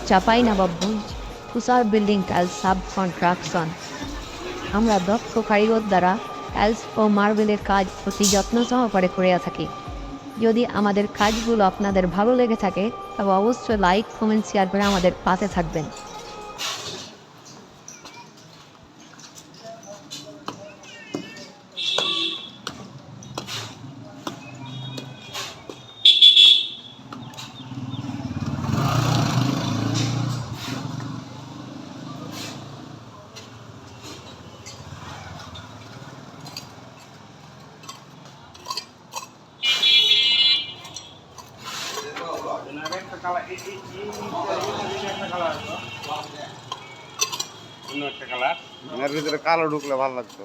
চাঁপাইনবাবগঞ্জ, তুষার building tiles sub contraction. আমরা দক্ষ কারিগর দ্বারা টাইলস ও মার্বেলের কাজ অতি যত্ন সহকারে করে থাকি। যদি আমাদের কাজগুলো আপনাদের ভালো লেগে থাকে তবে অবশ্যই লাইক কমেন্ট শেয়ার করে আমাদের পাশে থাকবেন। একটা কালার এর ভিতরে কালো ঢুকলে ভালো লাগতো।